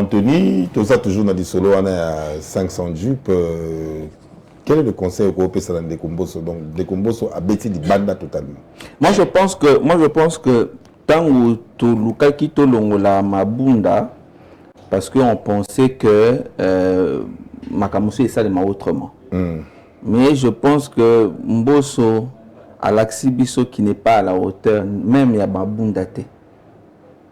Anthony, tout ça toujours dans des solos, on est à 500 jupes. Quel est le conseil européen dans des combos? Donc, des combos à bêtis du banda totalement. Moi, je pense que tant où tout le cas qui te la mabunda, parce qu'on pensait que Makamusu est ça de ma autrement. Mais je pense que Mbosso, à l'Axibiso qui n'est pas à la hauteur, même il y a mabunda.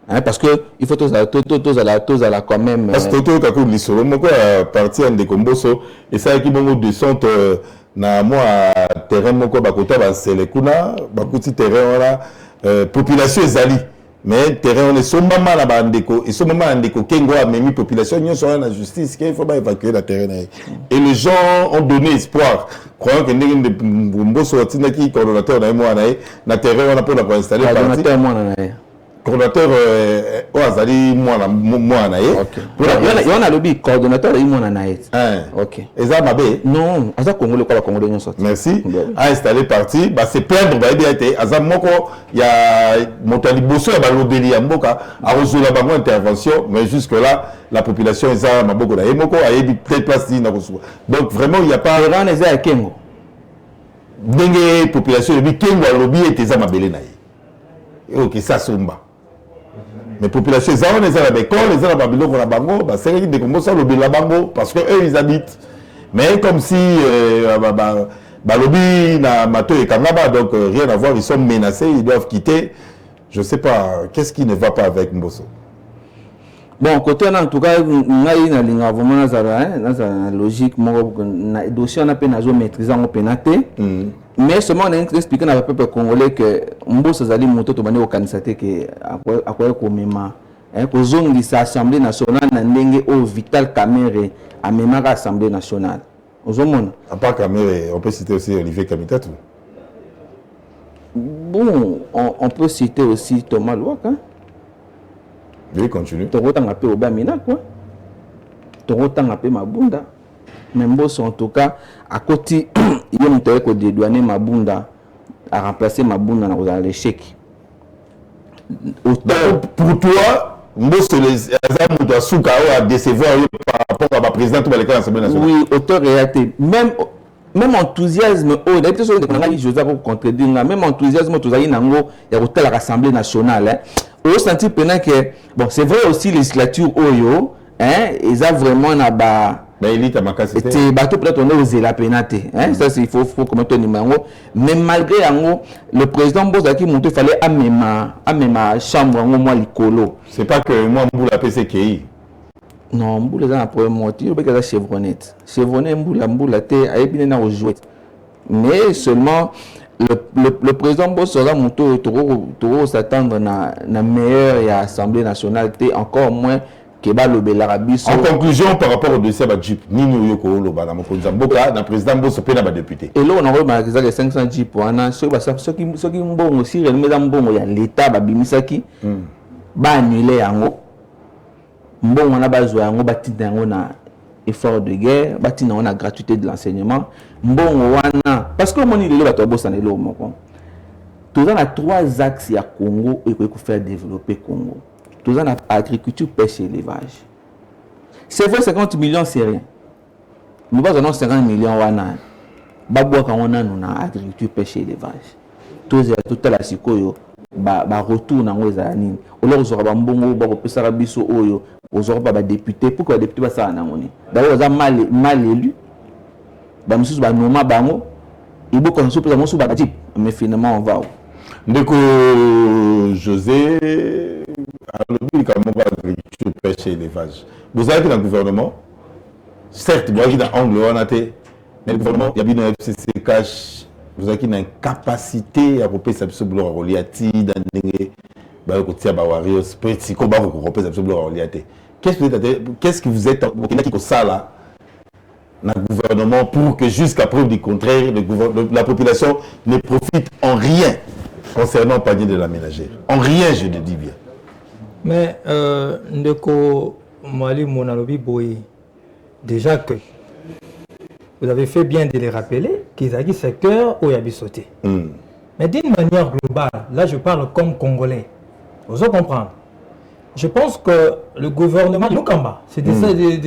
Hein, parce que il faut tous à la quand même. Parce que tout comme les solos, moi partir des combos et ça qui bon descente na moi terrain mon quoi bakota ba selekuna bakuti terrain là population ezali mais terrain on est so mama na bandeko et so mama ndeko kengo a memi population nyo so na justice qu'il faut pas évacuer la terrain et les gens ont donné espoir croyant que ndenge mboso tina ki coordonnateur na moi na terrain on a pour installer coordonnateur moi na coordonnateur Oazali moi na ye. Il y en a lobby coordonnateur moi na ye. OK. Eza mabe? Non, aza congolais quoi congolais non sorti. Merci. A installé parti, bah c'est plaindre ba bien été aza moko il y a Montali Bosso ba lobeli ya mboka a reçu la bango intervention mais jusque là la population eza maboko na ye moko a yebi peut-être place na reçu. Donc vraiment il y a pas ran eza ya kengo. Ndenge population yebi kengo lobby était eza mabele na ye. OK, ça somba. Mais population les gens les arabes quand les arabes biloko na bango bah c'est qui décomposer le bil la bango parce que eux ils habitent mais comme si lobby na mato et kangaba donc rien à voir ils sont menacés ils doivent quitter je sais pas qu'est-ce qui ne va pas avec Mbosso. Bon côté en tout cas ngai na linga vraiment na logique mon dossier on a peine à maîtriser en pénaté. Mais seulement on a expliqué à peuple congolais que Mbosso zali moto to bani au candidaté que akoya ko mema ko zongi sa assemblée nationale na ndenge au Vital Kamerhe a mema ka assemblée nationale. Ozomona. À part Kamerhe, on peut citer aussi Olivier Kamitatu. Bon, on peut citer aussi Thomas Louaka. Oui, continue. Torotanga pe obamina quoi. Torotanga pe mabunda. Mais Mbosso en tout cas à côté il y a monté que dédouaner Mabunda à remplacer Mabunda dans l'échec. Pour toi, Mbosso les azam doit souka à décevoir par rapport à la présidente de l'Assemblée nationale. Oui, auteur réalité. Même enthousiasme oh d'ailleurs sur le Joseph pour contredire même enthousiasme tout ça nango ya hôtel l'Assemblée nationale hein. Au senti pendant que bon c'est vrai aussi législature oyo hein ils a vraiment na ba c'est bateau peut-être on est osé la pénalité hein ça c'est il faut commenter au numéro mais malgré yango le président Mbosso qui monte fallait amema chambre en moi likolo c'est pas que moi Mboula PCKI non Mboula dans la première moitié il y a Chevronet Mboula té a bien na jouer mais seulement le président Mbosso là monte trop s'attendre na meilleure assemblée nationale té encore moins. En conclusion, par rapport au dossier de Jeep, Nino Yoko Loba, le président Mbosso peut être député. Et là, on a remarqué que 500 Jeep, ceux qui ont aussi l'État, Babimisaki, va annuler yango. Bon, on a besoin de bâtir un effort de guerre, bâtir une gratuité de l'enseignement. Bon, parce que mon idée, c'est tout dans les trois axes à Congo et qu'il faut faire développer Congo. Tout ça, agriculture, pêche et élevage. C'est vrai, 50 millions, c'est rien. Nous avons 50 millions. On a agriculture, pêche et élevage. Tout la sikoyo, retour dans les années. On a un bon on a député. Pourquoi les députés ça d'abord, on a mal élu. Ils sont mais finalement, on va. Ndeko José, agriculture, pêche et élevage. Vous avez dans le gouvernement, certes, vous avez dans l'angle, mais le gouvernement, il y a bien un FCC cash, vous avez une capacité à repérer sa psychologie à reliati, qu'est-ce que vous êtes au ça là dans le gouvernement pour que jusqu'à preuve du contraire, la population ne profite en rien concernant le panier de la ménagère. En rien, je le dis bien. Mais, Ndeko Mwali Monalobi Boye, déjà que vous avez fait bien de les rappeler qu'ils ont dit secteur où il y a sauté. Mais d'une manière globale, là je parle comme Congolais, vous allez comprendre. Je pense que le gouvernement Lukamba, c'est de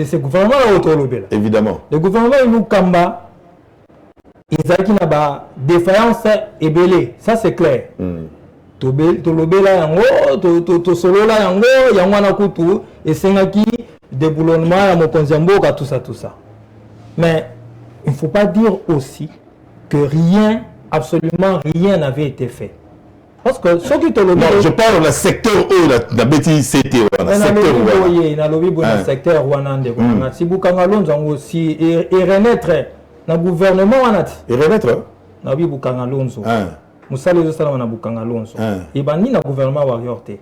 ces gouvernements-là autour de l'Obéla. Évidemment. Le gouvernement Lukamba, ils ont une défaillance et belé. Ça, c'est clair. To l'Obéla yango, to solo la yango, yangwana kutu, et sengaki, déboulonnement, ya mokonziambo, tout ça. Mais il ne faut pas dire aussi que rien, absolument rien n'avait été fait. Parce que ceux qui te le je parle du secteur où la bêtise c'était le secteur où si Bukanga Lonzo aussi et renaître dans le gouvernement et renaître na Bukanga Lonzo Moussa les autres na Bukanga Lonzo et bani na gouvernement warrior té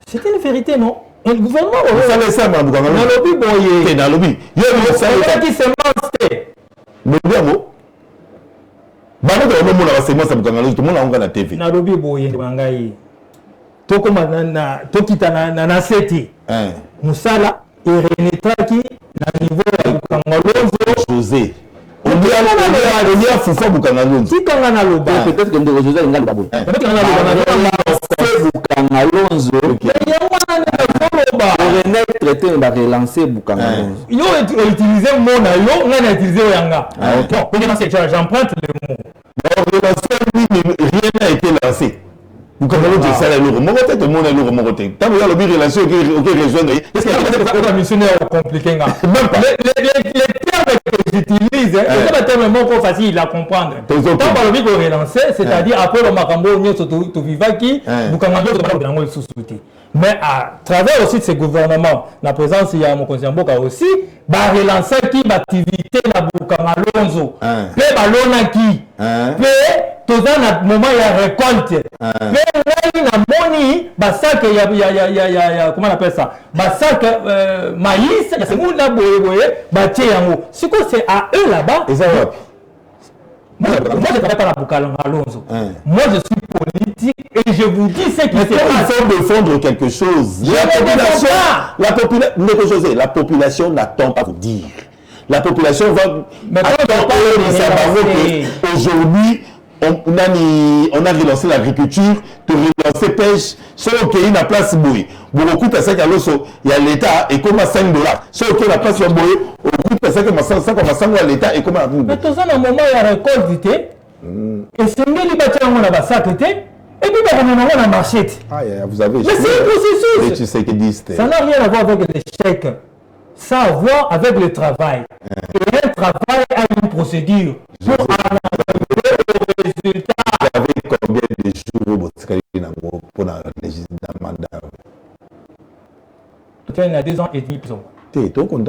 c'était une vérité non et le gouvernement ça laisse ça na Bukanga Lonzo na lobby boyé na lobby yo ça qui se monte Mobiamo bana de no mona basema sa Bukanga Lonzo tout le monde a na TV na lobby boyé bangai to koma na to kita na seti Moussa et renaître qui na niveau ya Bukanga Lonzo José on dit à Foufa Bukanga Lonzo si kanga na loba peut-être que Ndeko José ngal babou peut-être kanga na Bukanga Lonzo renaître traité va relancer Bukanga Lonzo yo utiliser mot na yo ngana utiliser yanga bon j'emprunte le mot rien n'a été lancé. Vous comprenez que ça lourd. Mon côté, tout le monde est lourd. Mon côté. Tant que vous avez relation qui rejoindre. Est-ce qu'il y a un missionnaire compliqué? Les termes que j'utilise, c'est pas tellement facile à comprendre. Tant que vous avez relancé, c'est-à-dire après le Macambo, tout vivaki, vous commandez le sous-souté. Mais à travers aussi de ces gouvernements, la présence il y a mon conseiller Mboka aussi, va relancer qui l'activité na Bukanga Lonzo, pe balona qui, pe tout ça na moment il y a récolte, pe na moni, basak il y a comment on appelle ça, basak maïs, il y a ce monde là boye batie yango. C'est quoi c'est à eux là-bas? Moi, je ne travaille pas à Bukanga Lonzo. Moi, je suis politique et je vous dis ce qui se passe. Il faut défendre quelque chose. La population n'attend pas vous dire. La population va attendre aujourd'hui. On a relancé l'agriculture, de relancer pêche, sur lequel la place bouille. Beaucoup de personnes il y a l'État et comme à $5. Sur lequel la place bouille, beaucoup de personnes qui à l'État et comme à mais tout ça, dans le moment, il y a récolte, et c'est mieux de bâtir un sac, et puis on a marché. Vous avez. Mais c'est un processus. Tu sais que disent. Ça n'a rien à voir avec l'échec. Ça a à voir avec le travail. Et un travail a une procédure. Pour arriver au résultat. Vous avez combien de jours pour la mandat? Il y a 2 ans et demi. Donc on a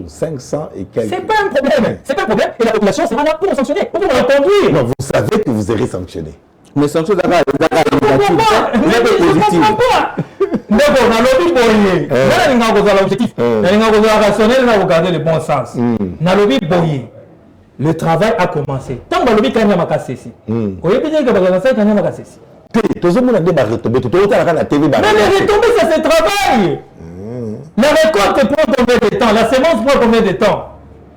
500 et quelques. C'est pas un problème. C'est pas un problème. Et la population sera là pour sanctionner. Pour la conduire. Non, vous savez que vous serez sanctionné. Mais sanctions d'abord, positif. Mais bon, on a lobby boyé. On a l'objectif. On a rationnel, on a regardé le bon sens. On a lobby boyé. Le travail a commencé. Tant que le lobby kanya makase ici. Vous voyez bien que le travail kanya makase ici. Tout le monde a des retombées. Tout le monde a la TV. Mais les retombées, ça c'est travail. La récolte prend combien de temps? La semence prend combien de temps?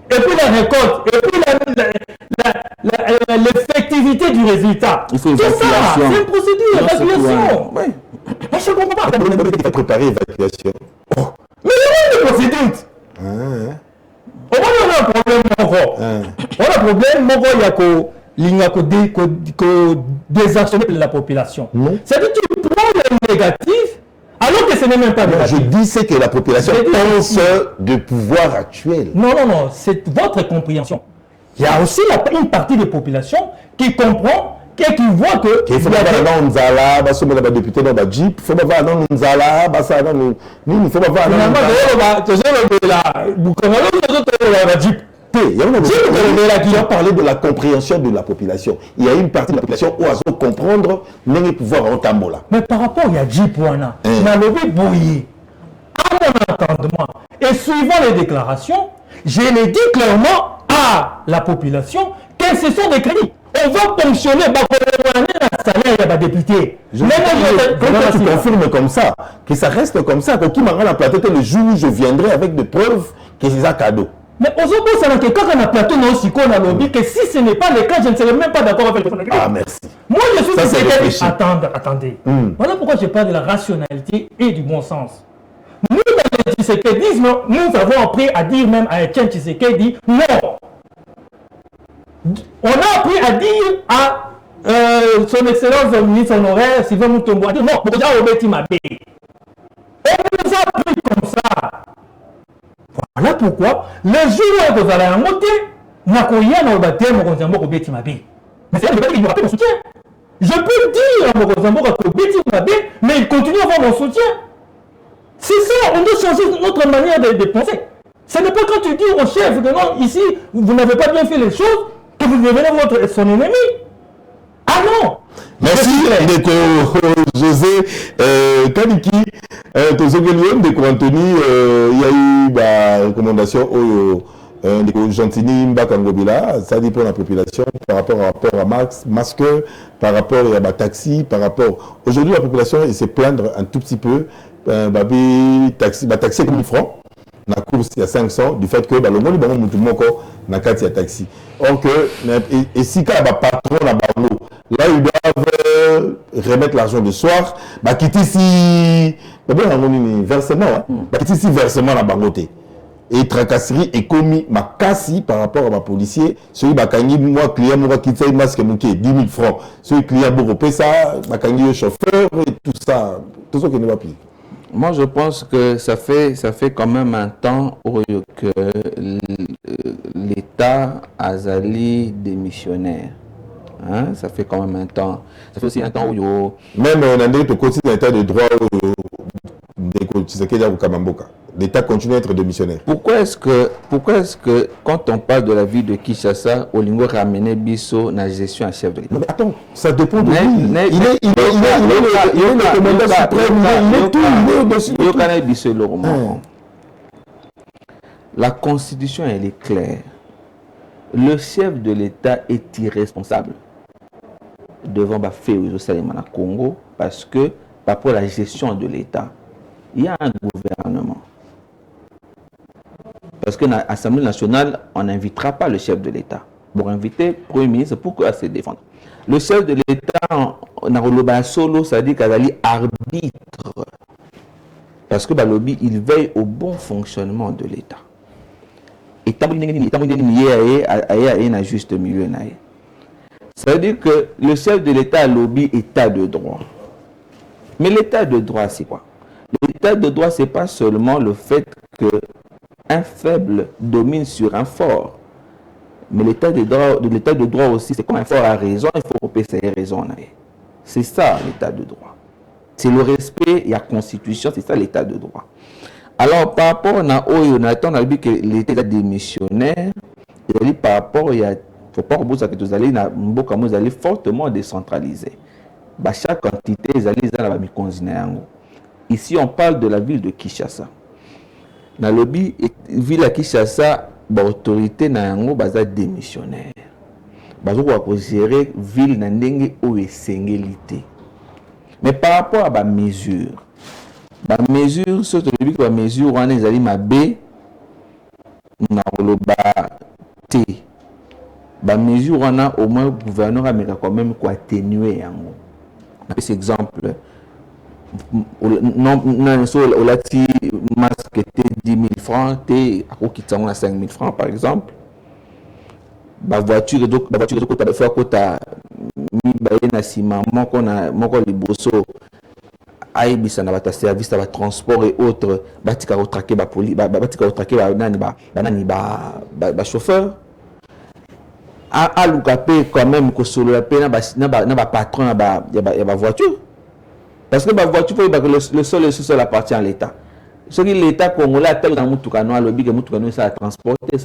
Et puis la récolte, et puis l'effectivité du résultat. Tout ça, c'est une procédure d'évacuation. Oui. Mais je ne comprends pas. On a préparé l'évacuation. Mais il y a une procédure. On a un problème encore. On a un problème, il y a que désarçonner la population. C'est-à-dire que tu prends le négatif, alors que ce n'est même pas négatif. Je dis c'est que la population pense du pouvoir actuel. Non, c'est votre compréhension. Il y a aussi une partie de la population qui comprend et qui voit que... Il faut pas voir dans Nzala, il faut pas voir député dans la Jeep, il faut pas voir dans Nzala, il faut pas voir dans Jeep. Tu as parlé de la compréhension de la population. Il y a une partie de la population où elle veut comprendre le pouvoir en Tambola. Mais par rapport à Jeep, on a levé bouillie. À mon entendement, et suivant les déclarations, je l'ai dit clairement à la population que ce sont des crédits. On va ponctionner le salaire des députés. Quand tu confirmes comme ça, que ça reste comme ça, que qui m'a platé le jour où je viendrai avec des preuves que c'est un cadeau. Mais aujourd'hui, ça n'a que quand on a plateau aussi qu'on a lobby que si ce n'est pas le cas, je ne serais même pas d'accord avec le président. Ah, merci. Moi, je suis Tshisekedi. Attendez. Voilà pourquoi je parle de la rationalité et du bon sens. Nous, dans le Tshisekedisme, nous avons appris à dire même à Etienne Tshisekedi, non. On a appris à dire à son excellence le ministre honoraire, Sylvain Mutombo, a dit non, on nous a appris comme ça. Voilà pourquoi, le jour où vous allez en monter, Nakoya n'a pas de Mokonzambo au Betty Mabé. Mais c'est là que il me rappelle mon soutien. Je peux dire à Mokonzambo au Betty Mabé, mais il continue à avoir mon soutien. C'est ça, on doit changer notre manière de penser. Ce n'est pas quand tu dis au chef que non, ici, vous n'avez pas bien fait les choses, que vous devenez son ennemi. Ah non! Merci, Ndeko José Kaniki. Ndeko Anthony, il y a eu la recommandation Ndeko Gentini Mbakangobila, ça dit pour la population par rapport à masque, par rapport à la taxi, par rapport. Aujourd'hui, la population elle se plaindre un tout petit peu. Taxi est comme 1000 francs. La course il y a 500 du fait que le monde est tout le monde na kati ya taxi. Or que et si quand le patron na bango là ils doivent remettre l'argent le soir, bah quitter ici versement, bah quitter ici versement na bangoté. Et tracasserie est commis ma cassi par rapport à ma policier. Celui bakangi moi client moi quitter masque mouké 10 000 francs. Celui client beaucoup paye ça, bakangi chauffeur et tout ça qui ne va plus. Moi, je pense que ça fait quand même un temps que l'État a zali démissionnaire. Hein? Ça fait quand même un temps. Ça fait aussi un temps où... Même on a dit que le l'état de droit l'État continue à être démissionnaire. Pourquoi est-ce que quand on parle de la vie de Kinshasa, Olingo ramenait Bisso dans la gestion à chef de l'État? Mais attends, ça dépend de lui. Il est le commandant suprême, il est tout, il est au-dessus de tout. La Constitution, elle est claire. Le chef de l'État est irresponsable devant Baféo Salimana Congo parce que, par rapport à la gestion de l'État, il y a un gouvernement. Parce que dans l'Assemblée nationale, on n'invitera pas le chef de l'État. Pour inviter le Premier ministre, pourquoi se défendre? Le chef de l'État, on solo, ça dit qu'il est arbitre. Parce que Balobi, il veille au bon fonctionnement de l'État. Et tant qu'il y a un juste milieu. Ça veut dire que le chef de l'État a lobby état de droit. Mais l'état de droit, c'est quoi? L'état de droit, ce n'est pas seulement le fait que un faible domine sur un fort. Mais l'état de droit aussi, c'est comme un fort a raison, il faut payer ses raisons. C'est ça l'état de droit. C'est le respect, il y a constitution, c'est ça l'état de droit. Alors par rapport à on a dit que l'état est démissionnaire, et par rapport il y a faut pas que vous allez fortement décentraliser. Chaque entité vous allez ici on parle de la ville de Kinshasa. Dans le lobby ville à Kinshasa, l'autorité n'a pas démissionnaire. Pour gérer ville n'a pas essentialité. Mais par rapport à la mesure, surtout la mesure où on est allé ma B, na le bas T. La mesure où on a au moins le gouverneur mais quand même quoi atténuer en cet exemple. Non, sur la masque était 10 000 francs, à 5 000 francs par exemple. La voiture de faire côté les bossos, ça n'a pas service, ça va transport et autres, batika au traquer ba police, batika au traquer ba chauffeur. À l'oucapé quand même que sur la peine na patron na voiture. Parce que la voiture, le sol et le sous-sol appartient à l'État. Ce que l'État congolais appelle dans Moutoukano, le big Moutoukano, ça a transporté,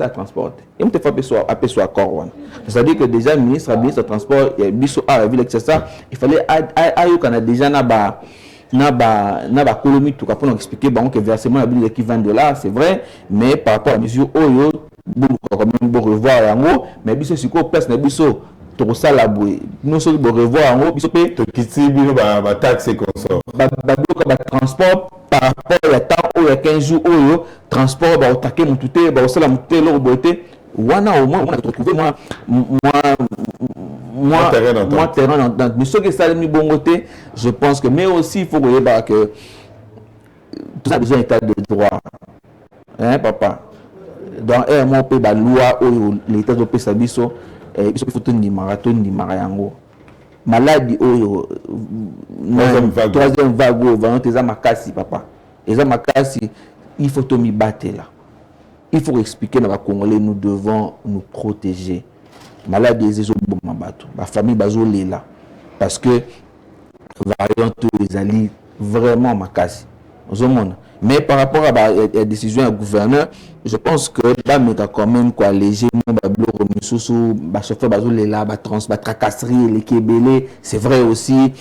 Et on te fait appeler sur accord. C'est-à-dire que déjà, le ministre de transport, il y a Bissou à la ville, etc. Il fallait qu'on a déjà n'a colonie tout pour nous expliquer que versement la ville qui $20, c'est vrai, mais par rapport à la mesure où quand même beau revoir yango, mais Bissou c'est quoi place na Bissou tout ça la bouée nous sommes beau revoir en haut Bissou peut quitter bino ba taxe comme ça ba transport par rapport à temps où y a 15 jours oyo transport ba attaquer mon touté ba osala mon touté lo boité wana au moins on a retrouvé moi terrain d'entente mais ce que ça mi bongoté je pense que mais aussi il faut que tout ça a besoin d'état de droit hein papa dans un moment pe ba loi oyo l'état de pesa biso biso faut tenir marathon ni marayango maladie oyo troisième vague vraiment tes makasi papa les makasi il faut tout mi battre là il faut expliquer à Congolais nous devons nous protéger maladie des bateau la famille bazolé là parce que variant les alliés vraiment makasi mais par rapport à la décision du gouverneur je pense que là mais quand même quoi légèrement chauffeur bazolé là tracasserie les kébélé c'est vrai aussi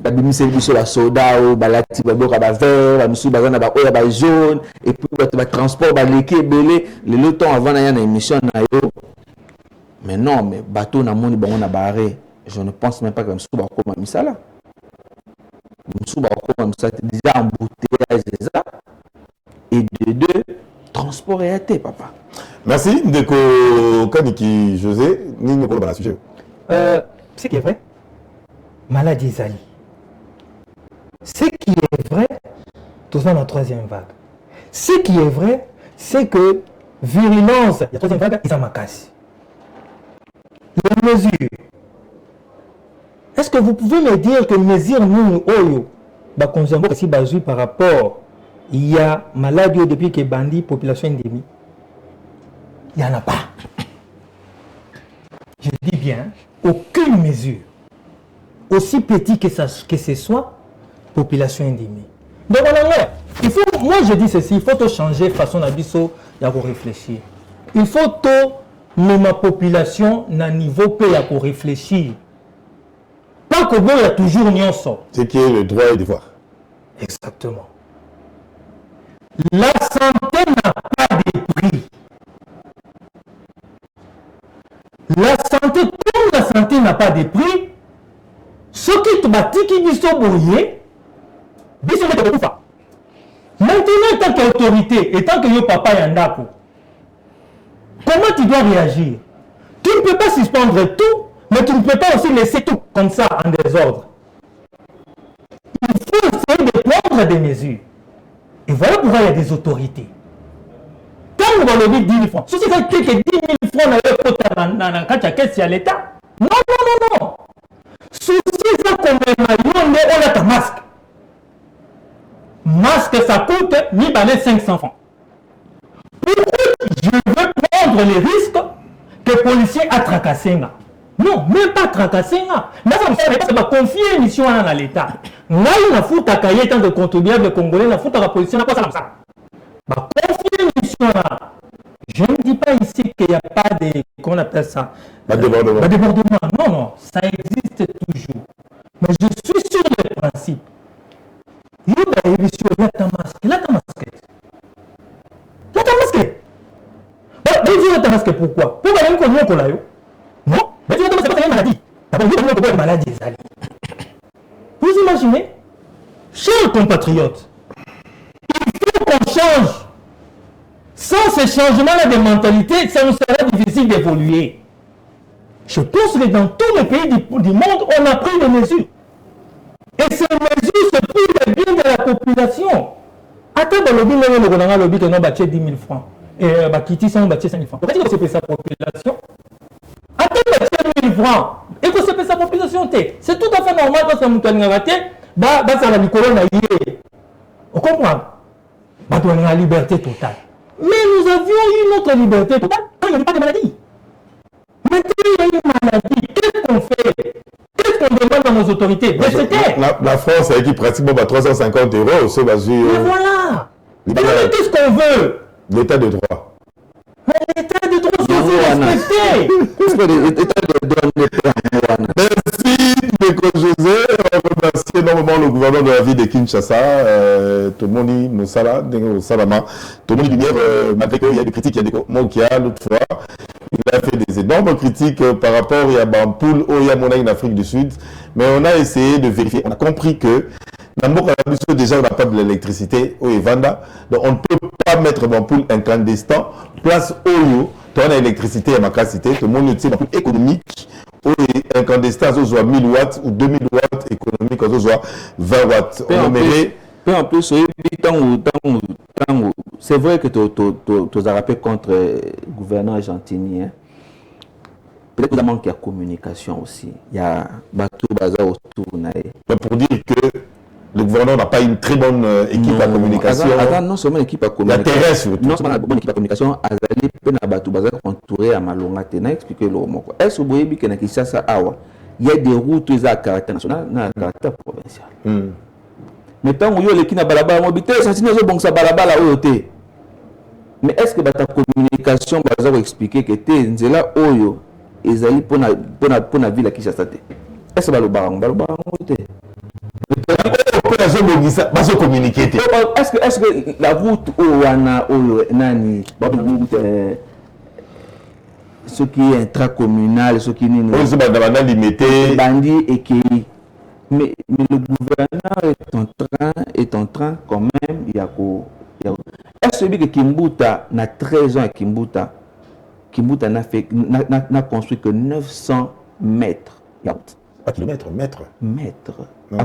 babimise biso ba soda o balati ba boka ba vert ba misu bazana ba oya ba jaune et puis ba transport ba leki belé le temps avant na émission na yo mais non mais bateau na moni bango na barré je ne pense même pas que misu ba koma misala misu ba koma misala déjà embouteillage déjà et de deux transport et athée papa merci Ndeko Kaniki José ni ko ba sujet ce qui est vrai maladie Zali. Ce qui est vrai, tout ça dans la troisième vague. Ce qui est vrai, c'est que virulence, la troisième vague, ils en macassent. Les mesures. Est-ce que vous pouvez me dire que les mesures, nous, Oyo, concernant aussi basé par rapport, il y a maladie depuis que bandit, population endémique. Il n'y en a pas. Je dis bien, aucune mesure. Aussi petit que ce soit, population endémique. Donc, il faut, moi je dis ceci, il faut tout changer façon d'abisso, il y a pour réfléchir. Il faut tout, ma population, na niveau que il y a pour réfléchir. Pas que bon, il y a toujours une sort. C'est qui est le droit et le devoir. Exactement. La santé n'a pas de prix. La santé, comme la santé n'a pas de prix, ce qui te bâtit, qui dit ça, maintenant, tant qu'autorité et tant que yo papa yandako, comment tu dois réagir? Tu ne peux pas suspendre tout, mais tu ne peux pas aussi laisser tout comme ça en désordre. Il faut essayer de prendre des mesures. Et voilà pourquoi il y a des autorités. Quand on va lever 10 000 francs, ceci fait que 10 000 francs dans la caisse à l'État. Non, non, non, non. Souci, ça comme on a ta masque. Masque, ça coûte 500 francs. Pourquoi je veux prendre les risques que le policier a tracassé? Non, même pas tracassé. Mais ça va confier une mission à l'État. Là, il a foutu à cahier tant de contribuables congolais, il a foutu à la police, n'a pas ça. Va confier une mission là. Je ne dis pas ici qu'il n'y a pas de, qu'on appelle ça, débordement. Non, non, ça existe toujours. Mais je suis sur le principe. Il y a ta masque. Là, ta masque. Là, ta masque. Mais ta masque, pourquoi? Pourquoi il y a une connexion qu'on a eu? Non, mais tu n'as pas une maladie. Tu n'as pas une maladie. Vous imaginez? Chers compatriotes, il faut qu'on change. Sans ce changement-là de mentalité, ça nous sera difficile d'évoluer. Je pense que dans tous les pays du monde, on a pris des mesures. Et ces mesures se pour le bien de la population. Attends, le lobby, on a lobby que nous avons 10 000 francs. Et Kitty, ça, nous avons 5 000 francs. Pourquoi est-ce que c'est sa population? Attends, 10 000 francs. Et que c'est sa population. C'est tout à fait normal parce que nous avons raté. Ça la on comprend. On a la liberté totale. Mais nous avions eu notre liberté totale quand il n'y avait pas de maladie. Maintenant, il y a une maladie. Qu'est-ce qu'on fait? Qu'est-ce qu'on demande à nos autorités? La France a qui pratiquement 350 €. Mais voilà. Mais qu'est-ce qu'on veut? L'état de droit. L'état de droit, c'est respecté. Merci, Ndeko José. On remercie énormément le gouverneur de la ville de Kinshasa. Tout le monde dit Moussala, Salama. Tout le monde dit malgré qu'il y a des critiques, il y a des mots qui a l'autre fois. Il a fait des énormes critiques par rapport à Bampoul, Oya Monaï en Afrique du Sud. Mais on a essayé de vérifier. On a compris que Déjà, on n'a pas de l'électricité au Evanda. Donc, on ne peut pas mettre d'ampoule incandescent. Place Oyo, tu as l'électricité à ma capacité. Tout le monde utilise l'ampoule économique. Incandescent, on soit 1000 watts ou 2000 watts économique, on soit 20 watts. Peu en plus, c'est vrai que tu as rappelé contre le gouverneur argentinien. Peut-être qu'il manque de communication aussi. Il y a Batou Bazar autour. Pour dire que le gouvernement n'a pas une très bonne équipe à communication. Non seulement l'équipe à communication. La terrestre. Non seulement la bonne équipe à communication, Azali Pena Batou Bazar entouré à Malonga Tena expliqué le mot. Est-ce que vous voyez que il y a des routes à caractère national et à caractère provincial. Mais tant que vous avez l'équipe à balabala, mobilité, ça signifie que ça balabala oyoté. Mais est-ce que ta communication va expliquer que tu es là oyo Ezali pour la ville à Kinshasa? Est-ce que le baron est-ce que la route ce qui est intracommunal, ce qui est limité, bandit et qui mais le gouverneur est en train quand même est-ce que Kimbuta n'a 13 ans à Kimbuta n'a construit que 900 mètres. Pas kilomètres, mètres. Mètres.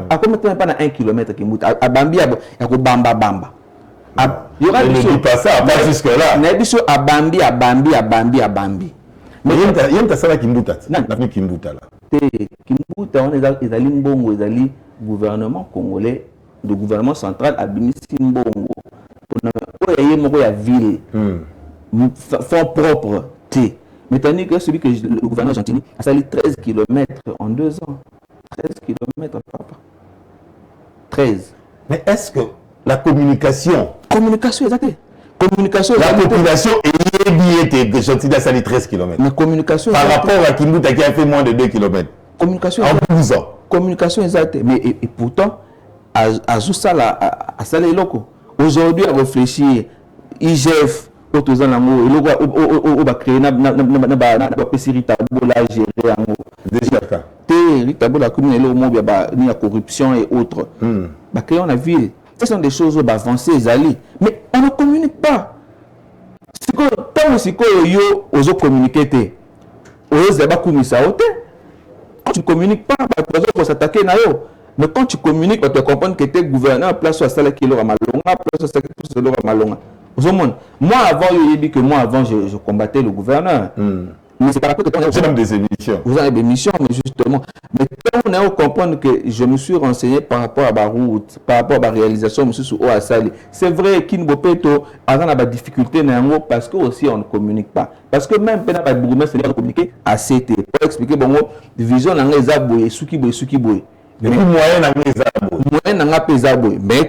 À combien de temps pas dans 1 kilomètre Kimbuta? À Bambi, il y a Bamba. Il y aura ne dis pas ça, pas jusque-là. Il y a Bambi. Mais il y a ça Kimbuta. N'a Kimbuta là. Kimbuta, on est dans Limbongo, le gouvernement congolais, le gouvernement central a bénéficié Mbongo. Pour la ville, fonds propres. Mais tandis que celui que le gouvernement argentin a sali 13 km en 2 ans. 13 km, papa. 13. Mais est-ce que la communication... Communication, exactement. Communication, la population est bien que Chantilly a sali 13 km. Mais communication... Par rapport à Kimbuta qui a fait moins de 2 km. Communication... En 12 ans. Communication, exactement. Mais et pourtant, à Zoussala, à Salé Loco, aujourd'hui, à réfléchir, IGF, autour en amour, il va créer la corruption et autres. Créer la ville. Ce sont des choses avancées, mais on ne communique pas. Tant que vous communiquez, quand tu ne communiques pas, pour s'attaquer, mais quand tu communiques, tu comprends que tu es gouverneur, place à Salé Kilo à Malonga, place à Salé à Malonga. Moi avant, je combattais le gouverneur. Mais c'est pas que j'ai même des émissions. Vous avez des émissions, mais justement. Mais quand on a comprendre que je me suis renseigné par rapport à ma route, par rapport à ma réalisation, monsieur sous Oasali. C'est vrai qu'il ne peut pas avoir des difficultés parce que aussi on ne communique pas. Parce que même pendant la bourgmestre, c'est pas communiquer à CT. Pour expliquer bon vision dans les aboyés, suki boy. Mais moyen n'a mais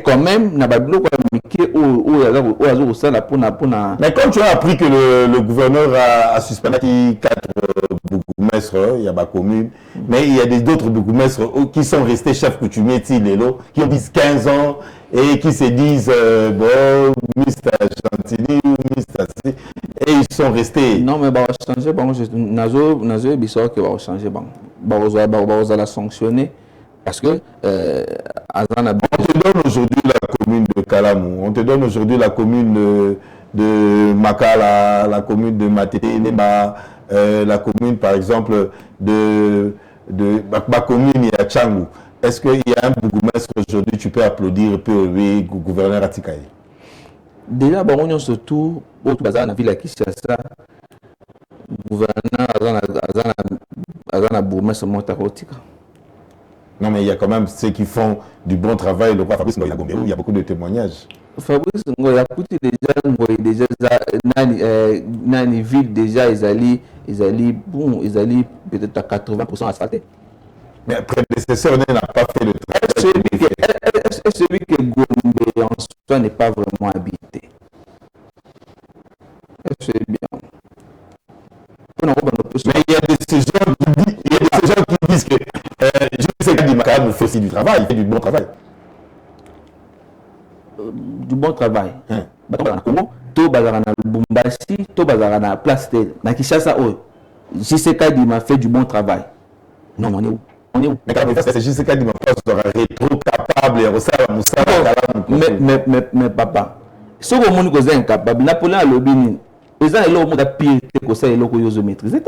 quand même n'a pas de mais quand tu as appris que le gouverneur a suspendu 4 bourgmestres, il y a ma commune, mais il y a d'autres bourgmestres qui sont restés chefs coutumiers qui ont 15 ans et qui se disent bon Mr. Chantilly ou Mr. C et ils sont restés. Non mais changer nazo bisor que va changer va la sanctionner. Parce que on te donne aujourd'hui la commune de Kalamou, on te donne aujourd'hui la commune de Makala, la commune de Matete, la commune par exemple de ma commune à Tchangou. Est-ce qu'il y a un bourgmestre aujourd'hui, tu peux applaudir le gouverneur Atikaï? Déjà, on a surtout, dans la ville à Kinshasa, le gouverneur a un bourgmestre Montarotika. Non, mais il y a quand même ceux qui font du bon travail. Le roi Fabrice Ngoïla Gombérou, il y a beaucoup de témoignages. Fabrice Ngoïla déjà, dans les villes, déjà, ils allaient peut-être à 80% asphaltés. Mais le prédécesseur n'a pas fait le travail. Est-ce que celui que Gombe en soi n'est pas vraiment habité? Est-ce que c'est bien? Mais il y a ces gens qui disent que je sais que Dimakam fait aussi du travail, il fait du bon travail. Du bon travail. Comment tout bazar na Lubumbashi, tout bazar na place na Kinshasa JCK Dima fait du bon travail. Non, on est où? Mais quand même, c'est JCK Dima sera rétro capable incapable mais papa ce que mon est incapable Napoléon a lobby les gens là au monde pire que ça et là que yo maîtriser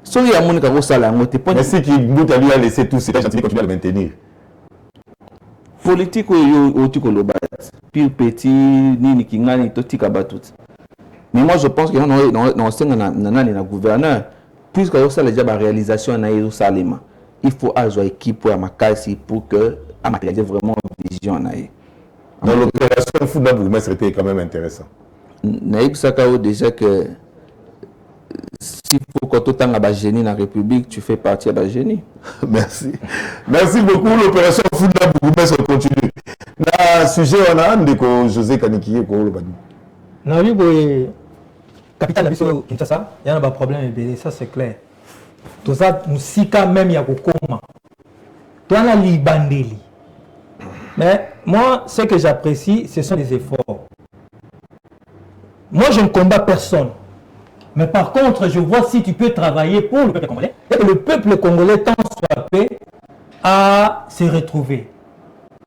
so il y a mon ka ko sala ngote mais si qui Mbouta lui a laissé tout c'est gentil continuer à le maintenir politique yo otiko loba pire petit nini kingani to tika batut mais moi je pense que non c'est na gouverneur puisque ça déjà la réalisation na Yerusalem il faut avoir équipe pour makasi pour que à matérialiser vraiment vision na dans l'opération Funda Bourgmestre c'était quand même intéressant naïb sakao déjà que s'il faut que tu aies un génie dans la République, tu fais partie de la génie. Merci. Merci beaucoup. L'opération Funda Bourgmestre continue. Dans le sujet, on a un José Kaniki. Non, oui, capitaine de Bissau Kinshasa, il y a un problème, ça c'est clair. Tout ça, nous sika même, il y a Kokoma. Tu as la Libandeli. Mais moi, ce que j'apprécie, ce sont les efforts. Moi, je ne combats personne. Mais par contre, je vois si tu peux travailler pour le peuple congolais et que le peuple congolais tant soit prêt à se retrouver.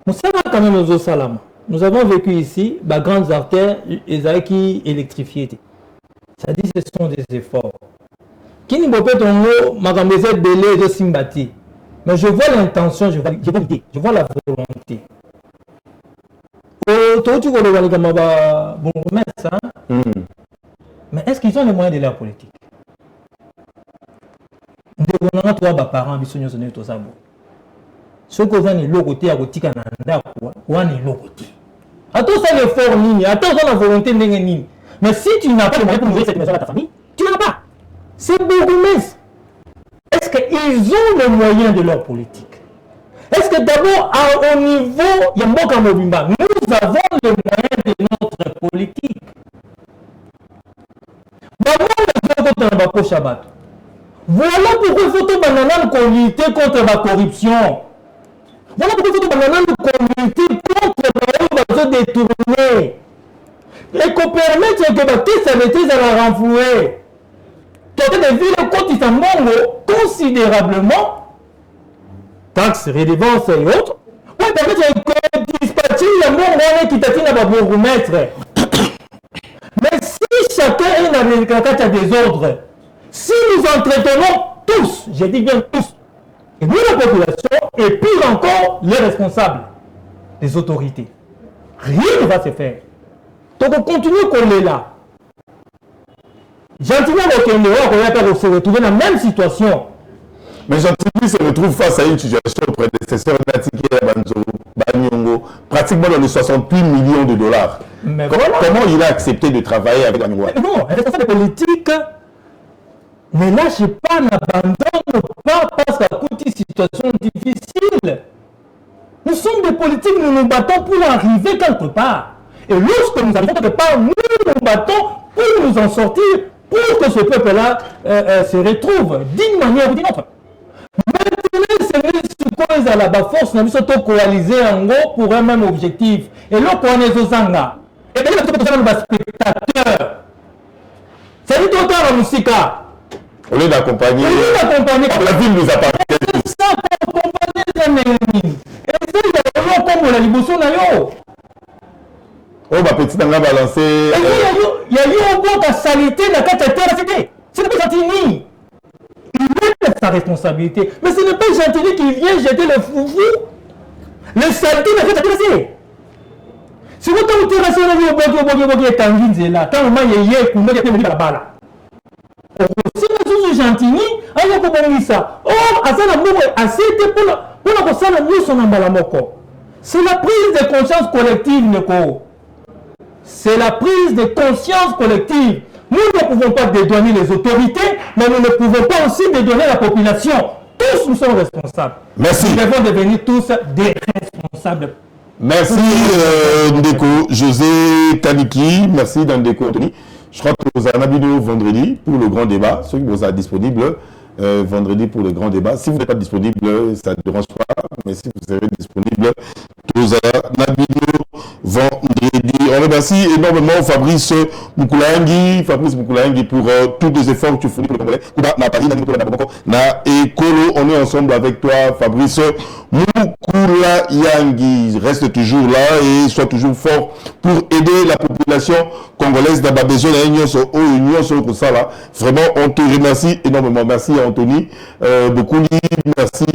Nous sommes quand même aux Salam. Nous avons vécu ici, les grandes artères, les qui électrifiées. Ça dit ce sont des efforts. Qui ne peut pas tomber, ma belé de sympathie. Mais je vois l'intention, je vois l'idée, je vois la volonté. Mais est-ce qu'ils ont les moyens de leur politique? Nous avons trois parents qui sont tous ça. Ce que vous avez le côté à côté Canada, ou à le côté. Attends ça l'effort ligne, attends ça la volonté ligne. Mais si tu n'as pas les moyens pour nourrir cette maison à ta famille, tu n'en as pas. C'est beaucoup mieux. Est-ce qu'ils ont les moyens de leur politique? Est-ce que d'abord, au niveau, il y a beaucoup de Mobimba, nous avons les moyens de notre politique? Voilà pourquoi il faut tout lutter contre la corruption. Voilà pourquoi il faut tout lutter contre la détourner. Et qu'on permette que la caisse à l'été à renflouer. Quand des villes quotidiennement considérablement, taxes, redevances et autres, on permet que dispatcher le monde qui t'attire à bourgmestre. Mais si chacun est dans les des ordres, si nous entretenons tous, je dis bien tous, et nous la population, et pire encore les responsables, les autorités, rien ne va se faire. Donc on continue qu'on est là. Gentiment, on se retrouver dans la même situation. Mais Gentilly se retrouve face à une situation prédécesseur pratiquement dans les 68 millions de dollars. Mais comment il a accepté de travailler avec Banyongo? Non, les responsables politiques ne lâchez pas, n'abandonnent pas parce qu'à cause d'une situation difficile. Nous sommes des politiques, nous nous battons pour arriver quelque part. Et lorsque nous arrivons quelque part, nous nous battons pour nous en sortir, pour que ce peuple-là se retrouve d'une manière ou d'une autre. Maintenant, c'est à la force, nous sommes coalisés en gros pour un même objectif. Et là, on est aux Zanga. Et bien, nous sommes spectateurs. C'est tout autant la musique. Au lieu d'accompagner, la ville nous appartient. C'est ça pour accompagner les ennemis. Et c'est ça, comme on a dit, oh, ma petite, on a balancé. Il y a eu un bon de saleté dans la terre. C'est pas Gentilly. Il a sa responsabilité. Mais ce n'est pas Gentilly qui vient jeter le foufou. Le saleté n'a pas été. Si vous avez été rassuré, vous avez été tangué là. Quand on a eu un peu de bala. Si vous êtes Gentilly, il faut que ça. Or, à ça, la assez pour la salle, nous sommes en balamoko. C'est la prise de conscience collective, Neko. C'est la prise de conscience collective. Nous ne pouvons pas dédouaner les autorités, mais nous ne pouvons pas aussi dédouaner la population. Tous nous sommes responsables. Merci. Nous devons devenir tous des responsables. Merci Ndeko José Kaniki. Merci Ndeko Anthony. Je crois que vous avez un vidéo vendredi pour le grand débat. Ceux qui vous êtes disponibles vendredi pour le grand débat. Si vous n'êtes pas disponible, ça ne dérange pas. Mais si vous serez disponible, vous avez un vidéo vendredi. remercie énormément Fabrice Mukoulangi pour tous les efforts que tu fournis pour le Congolais. On est ensemble avec toi, Fabrice Mukoulangi. Reste toujours là et sois toujours fort pour aider la population congolaise d'avoir besoin d'union sur ça là. Vraiment, on te remercie énormément. Merci à Anthony Bokouli, merci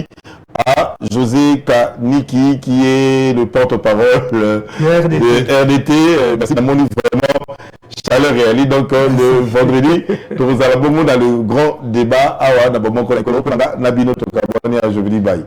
à José Kaniki qui est le porte-parole de RDT. Merci à Moni, vraiment chaleur et Ali. Donc le vendredi, nous allons dans le grand débat. Je vous dis bye.